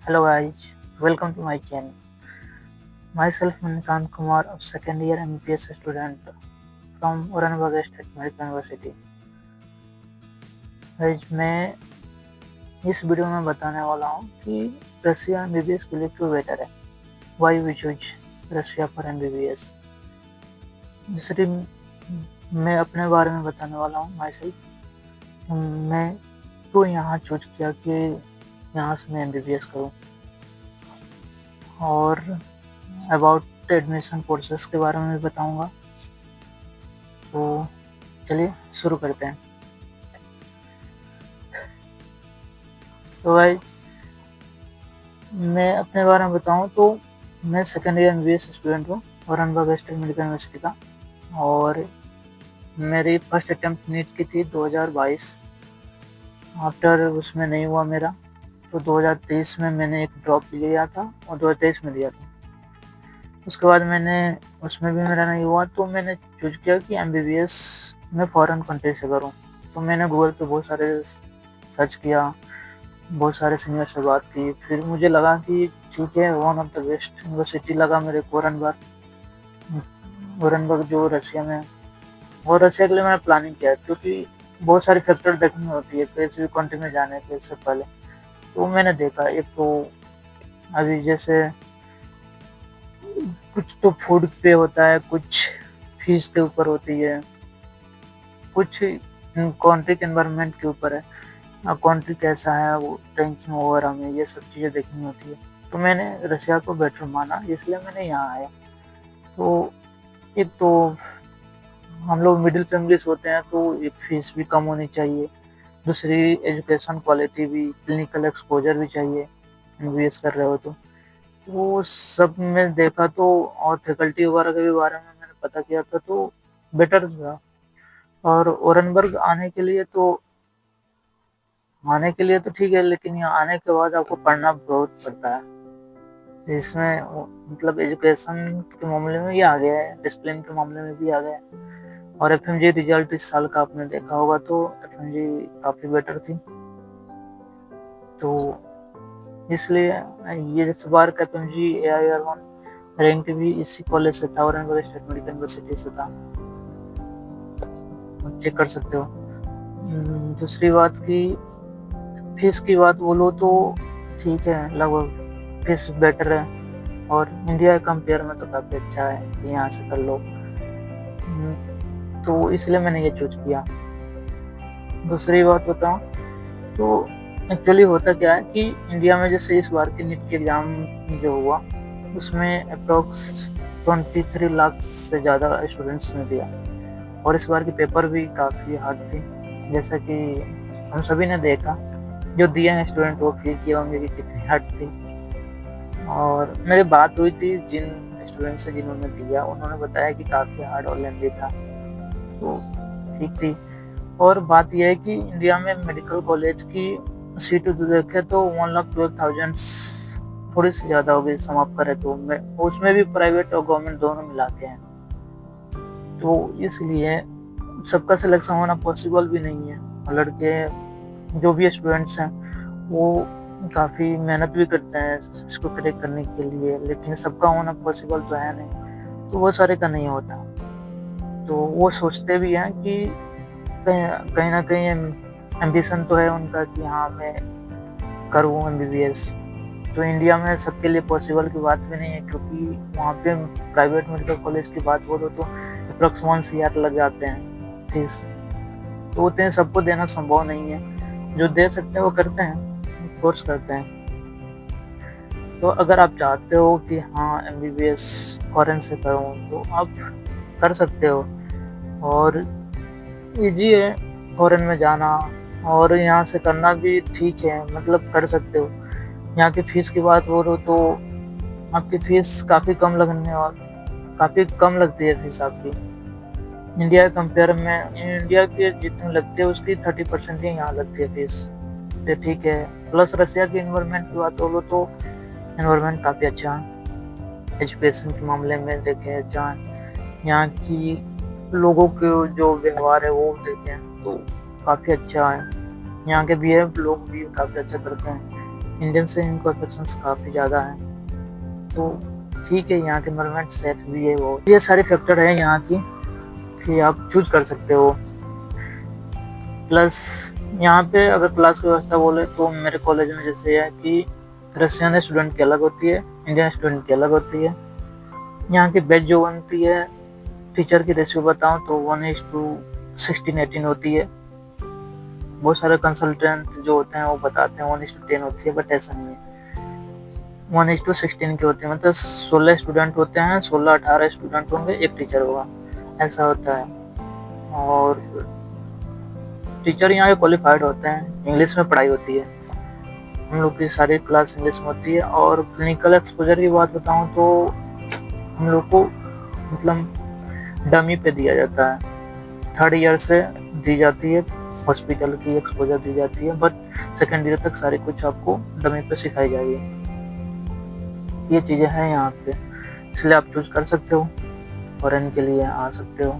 Hello guys, welcome to my channel. Myself Manikant Kumar, a second year MBBS student from Aurangabad State Medical University. Guys, मैं इस video में बताने वाला हूँ कि रसिया MBBS के लिए क्यों बेटर है. Why we choose Russia for MBBS. दूसरी मैं अपने बारे में बताने वाला हूँ myself. मैं क्यों यहाँ चूज किया कि यहाँ से मैं MBBS करूँ और अबाउट एडमिशन प्रोसेस के बारे में भी बताऊंगा. तो चलिए शुरू करते हैं. तो भाई मैं अपने बारे में बताऊं तो मैं सेकेंड ईयर MBBS स्टूडेंट हूँ औरंगाबाद स्टेट मेडिकल यूनिवर्सिटी का. और मेरी फर्स्ट अटेम्प्ट नीट की थी 2022. आफ्टर उसमें नहीं हुआ मेरा, तो 2023 में मैंने एक ड्रॉप लिया था और 2023 में दिया था. उसके बाद मैंने उसमें भी मेरा नहीं हुआ, तो मैंने चूज किया कि MBBS मैं फॉरेन कंट्री से करूं. तो मैंने गूगल पे बहुत सारे सर्च किया, बहुत सारे सीनियर से बात की. फिर मुझे लगा कि ठीक है, one of the best university लगा मेरे को ओरेनबर्ग जो रसिया में. और रसिया के लिए मैंने प्लानिंग किया क्योंकि बहुत सारी फैक्टर देखनी होती है किसी भी कंट्री में जाने के से पहले. तो मैंने देखा, एक तो अभी जैसे कुछ तो फूड पे होता है, कुछ फीस के ऊपर होती है, कुछ कंट्री के एनवायरनमेंट के ऊपर है, कंट्री कैसा है, वो रैंकिंग वगैरह में ये सब चीज़ें देखनी होती है. तो मैंने रसिया को बेटर माना, इसलिए मैंने यहाँ आया. तो एक तो हम लोग मिडिल फैमिलीज होते हैं, तो एक फीस भी कम होनी चाहिए. दूसरी एजुकेशन क्वालिटी भी, क्लिनिकल एक्सपोजर भी चाहिए MBBS कर रहे हो तो. वो सब में देखा तो, और फैकल्टी वगैरह के भी बारे में मैंने पता किया था, तो बेटर था. और ओरेनबर्ग आने के लिए तो ठीक है, लेकिन यहाँ आने के बाद आपको पढ़ना बहुत पड़ता है. इसमें मतलब एजुकेशन के मामले में ये आ गया है, डिसिप्लिन के मामले में भी आ गया है. और FMG रिजल्ट इस साल का आपने देखा होगा, तो FMG काफ़ी बेटर थी. तो इसलिए ये इस बार का FMG AIR1 रैंक भी इसी कॉलेज से था, औरंगाबाद स्टेट मेडिकल यूनिवर्सिटी से था. चेक कर सकते हो. दूसरी बात की फीस की बात बोलो तो ठीक है, लगभग फीस बेटर है और इंडिया के कंपेयर में तो काफ़ी अच्छा है कि यहाँ से कर लो. तो इसलिए मैंने ये चूज किया. दूसरी बात बताऊँ तो एक्चुअली होता क्या है कि इंडिया में जैसे इस बार की नीट की एग्ज़ाम जो हुआ, उसमें अप्रॉक्स 23 लाख से ज़्यादा स्टूडेंट्स ने दिया. और इस बार की पेपर भी काफ़ी हार्ड थी, जैसा कि हम सभी ने देखा. जो दिए हैं स्टूडेंट वो फील किए होंगे कि कितनी हार्ड थी. और मेरी बात हुई थी जिन स्टूडेंट से जिन्होंने दिया, उन्होंने बताया कि काफ़ी हार्ड और लेंथी था, तो ठीक थी. और बात यह है कि इंडिया में मेडिकल कॉलेज की सीट देखे तो 1,12,000 थोड़ी सी ज़्यादा होगी, सम अप करें तो. उसमें भी प्राइवेट और गवर्नमेंट दोनों मिला के हैं. तो इसलिए सबका सिलेक्शन होना पॉसिबल भी नहीं है. लड़के जो भी स्टूडेंट्स हैं वो काफ़ी मेहनत भी करते हैं इसको क्रैक करने के लिए, लेकिन सबका होना पॉसिबल तो है नहीं. तो वो सारे का नहीं होता. तो वो सोचते भी हैं कि कहीं ना कहीं एम्बिशन तो है उनका कि हाँ मैं करूँ MBBS. तो इंडिया में सबके लिए पॉसिबल की बात भी नहीं है, क्योंकि वहाँ पे प्राइवेट मेडिकल कॉलेज की बात बोलो तो अप्रॉक्स 1 CR लग जाते हैं फीस. तो उतने सबको देना संभव नहीं है. जो दे सकते हैं वो करते हैं, कोर्स करते हैं. तो अगर आप चाहते हो कि हाँ MBBS फॉरेन से करूँ, तो आप कर सकते हो. और ईजी है फॉरेन में जाना, और यहाँ से करना भी ठीक है, मतलब कर सकते हो. यहाँ की फ़ीस की बात बोलो तो आपकी फ़ीस काफ़ी कम लगती है फीस आपकी. इंडिया के कंपेयर में इंडिया के जितनी लगती है उसकी 30% ही यहाँ लगती है फीस. तो ठीक है. प्लस रसिया के इन्वायरमेंट की बात बोलो तो इन्वायरमेंट काफ़ी अच्छा है. एजुकेशन के मामले में देखें, जहाँ यहाँ की लोगों के जो व्यवहार है वो देखें तो काफ़ी अच्छा है. यहाँ के बिहेव लोग भी काफ़ी अच्छा करते हैं. इंडियन से इनको अफेक्शंस काफ़ी ज़्यादा हैं। तो ठीक है, यहाँ के एनवायरनमेंट सेफ भी है वो। ये सारे फैक्टर हैं यहाँ की कि आप चूज कर सकते हो। प्लस यहाँ पे अगर क्लास की व्यवस्था बोले तो मेरे कॉलेज में जैसे है कि रशियन स्टूडेंट की अलग होती है, इंडियन स्टूडेंट की अलग होती है। यहाँ की बैच जो बनती है, टीचर की रेशियो बताऊँ तो 1:16-18 होती है। बहुत सारे कंसल्टेंट जो होते हैं वो बताते हैं 1:10 होती है, बट ऐसा नहीं है, 1:16 की होती है। मतलब 16 स्टूडेंट होते हैं, 16-18 स्टूडेंट होंगे, एक टीचर होगा, ऐसा होता है। और टीचर यहाँ के क्वालिफाइड होते हैं। इंग्लिश में पढ़ाई होती है, हम लोग की सारी क्लास इंग्लिश में होती है। और क्लिनिकल एक्सपोजर की बात बताऊँ तो हम लोग को मतलब डमी पे दिया जाता है, 3rd ईयर से दी जाती है, हॉस्पिटल की एक्सपोजर दी जाती है, बट 2nd ईयर तक सारी कुछ आपको डमी पे सिखाई जाएगी। ये चीज़ें हैं यहाँ पे, इसलिए आप चूज कर सकते हो, फॉरेन के लिए आ सकते हो।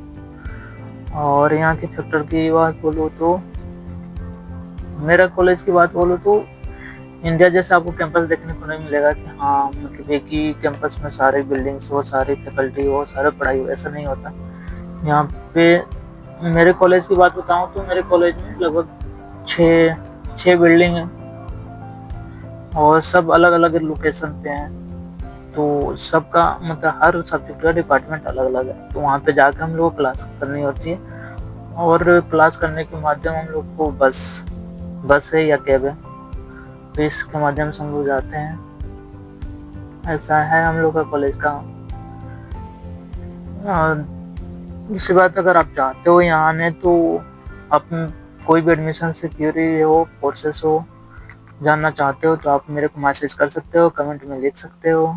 और यहाँ के फैक्टर की बात बोलो तो मेरा कॉलेज की बात बोलो तो इंडिया जैसा आपको कैंपस देखने को नहीं मिलेगा कि हाँ मतलब एक ही कैंपस में सारे बिल्डिंग्स हो, सारी फैकल्टी हो, सारा पढ़ाई हो, ऐसा नहीं होता। यहाँ पे मेरे कॉलेज की बात बताऊँ तो मेरे कॉलेज में लगभग 6 बिल्डिंग है और सब अलग अलग लोकेशन पे हैं। तो सबका मतलब हर सब्जेक्ट का डिपार्टमेंट अलग अलग है। तो वहाँ पे जाकर हम लोग को क्लास करनी होती है और क्लास करने के माध्यम हम लोग को बस है या कैब है, तो इसके माध्यम से हम लोग जाते हैं। ऐसा है हम लोग का कॉलेज का। दूसरी बात, अगर आप चाहते हो यहाँ आने तो आप कोई भी एडमिशन से क्यूरी हो, कोर्सेस हो, जानना चाहते हो तो आप मेरे को मैसेज कर सकते हो, कमेंट में लिख सकते हो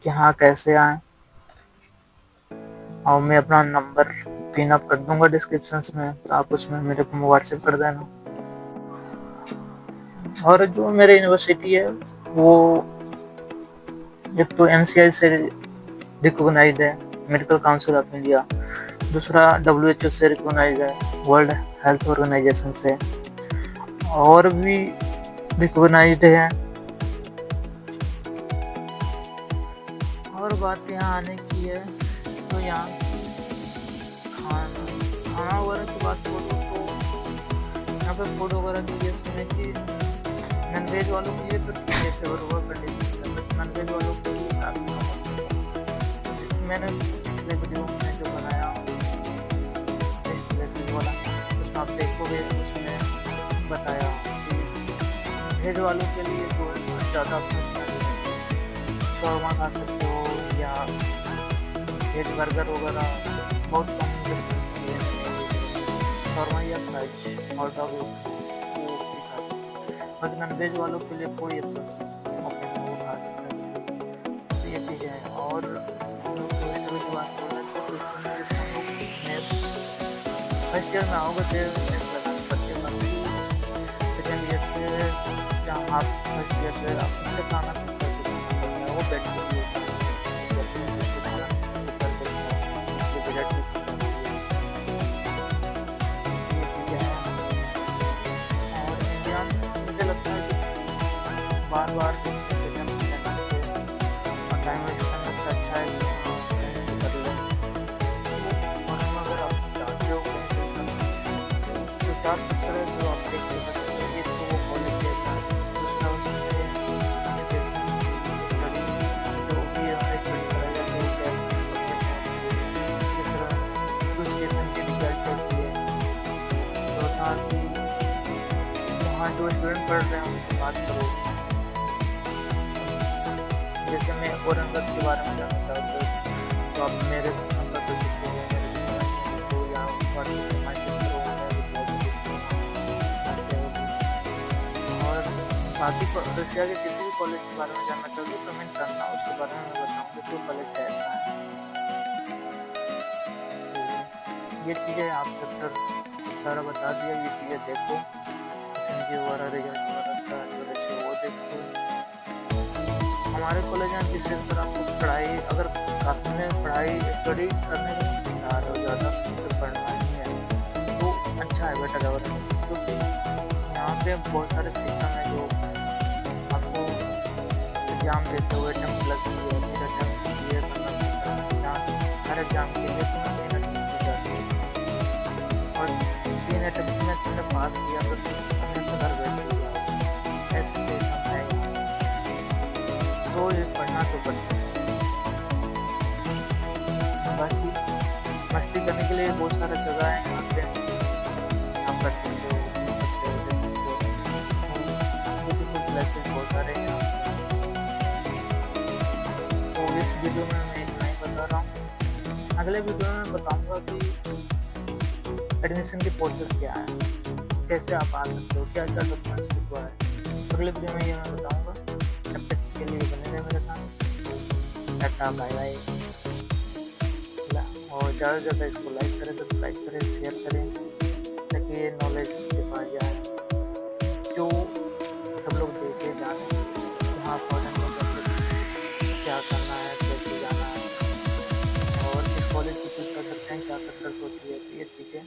कि हाँ कैसे आए, और मैं अपना नंबर पिन अप कर दूंगा डिस्क्रिप्शन में, तो आप उसमें मेरे को व्हाट्सएप कर देना। और जो मेरे यूनिवर्सिटी है वो एक तो MCI से रिकॉग्नाइज्ड है, मेडिकल काउंसिल ऑफ इंडिया, दूसरा WHO से रिकॉग्नाइज्ड है, वर्ल्ड हेल्थ ऑर्गेनाइजेशन से, और भी रिकॉग्नाइज्ड है। और बात यहाँ आने की है तो यहाँ खाना वगैरह की बात बोलो तो यहाँ पे फूड वगैरह की ये सुने कि नॉनवेज वालों के लिए तो ठीक है, फेवरेबल कंडीशन है, बट नॉनवेज वालों के लिए काफ़ी कम। मैंने पिछले वीडियो में जो बनाया टेस्ट वेज वाला, उसमें आप देखोगे उसमें बताया कि वेज वालों के लिए तो ज़्यादा शॉर्मा खा सकते हो या वेज बर्गर वगैरह बहुत कम शॉर्मा या फ्राइज हॉट डॉग वो भी खा सकते हैं। बाकी नॉनवेज वालों के लिए कोई ऑप्शन वो खा सकते हैं। तो ये चीज़ें हैं। और की बात कर रहे हैं तो फर्स्ट ईयर में आओगे तो फर्स्ट ईयर में 2nd ईयर से जहाँ आप फर्स्ट ईयर से आप उससे खाना वो बेटर बार-बार टाइम वेस्ट करने से अच्छा है ऐसे कर लो। और अगर आप चाहते हो तो 4 फैक्टर है जो आप देख सकते हो। एक तो वो क्वालिटी है, दूसरा उसमें स्टडी जो भी हमें स्टडी कराई जाती है, तीसरा कुछ किस्म की रिजल्ट कैसी है, चौथा कि वहाँ जो स्टूडेंट पढ़ रहे हैं उनसे बात करो। जैसे मैं औरंगाबाद के बारे में जानना चाहता हूँ तो आप मेरे से संपर्क कर सकते हो, तो या व्हाट्सएप पे मैसेज करो। और बाकी रशिया के किसी भी कॉलेज के बारे में जानना चाहोगे तो कमेंट करना, उसके बारे में मैं बताऊँगा कि कॉलेज कैसा है। ये चीज़ें आप फैक्टर सारा बता दिया, ये चीज़ें देखो, वगैरह रिजल्ट वगैरह वो देखो। हमारे कॉलेज में किसी तरह आपको पढ़ाई अगर आपने पढ़ाई स्टडी करने में इंतजार हो ज़्यादा तो पढ़ना नहीं है तो अच्छा है, बेटर है। क्योंकि यहाँ पे बहुत सारे सिस्टम है जो आपको एग्ज़ाम देते हुए अटेम्प्ट लगती है, फिर अटेम्प्ट क्लियर करना पड़ता है। यहाँ हर एग्ज़ाम के लिए तुम्हें 3 अटेम्प्ट की जाती है और 3 अटेम्प्ट में तुमने पास किया तो तुमने अपने घर बैठ जाओगे। ऐसा सिस्टम है यहाँ। तो ये पढ़ना तो पड़ता है। बाकी मस्ती करने के लिए बहुत सारा जगह है यहाँ पे, आप कर सकते हो, घूम सकते हो, देख सकते हो। ब्यूटीफुल प्लेसेस बहुत सारे हैं यहाँ पे। तो इस वीडियो में मैं इतना ही बता रहा हूँ। अगले वीडियो में मैं बताऊँगा कि एडमिशन की प्रोसेस क्या है, कैसे आप आ सकते हो, क्या क्या डॉक्यूमेंट्स रिक्वायर। अगले वीडियो में ये मैं बताऊँगा। तब तक के लिए बने रहे मेरे साथ। Tata bye bye. और ज़्यादा से ज़्यादा इसको लाइक करें, सब्सक्राइब करें, शेयर करें, ताकि ये नॉलेज के पास जाए, जो सब लोग देखे जाने कि हाँ फॉरेन में कैसे क्या करना है, कैसे जाना है और किस कॉलेज की चूज़ कर सकते हैं, क्या कर सोचती है। तो ये चीज़ें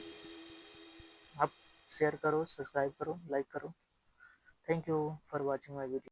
आप शेयर करो, सब्सक्राइब करो, लाइक करो। Thank you for watching my video.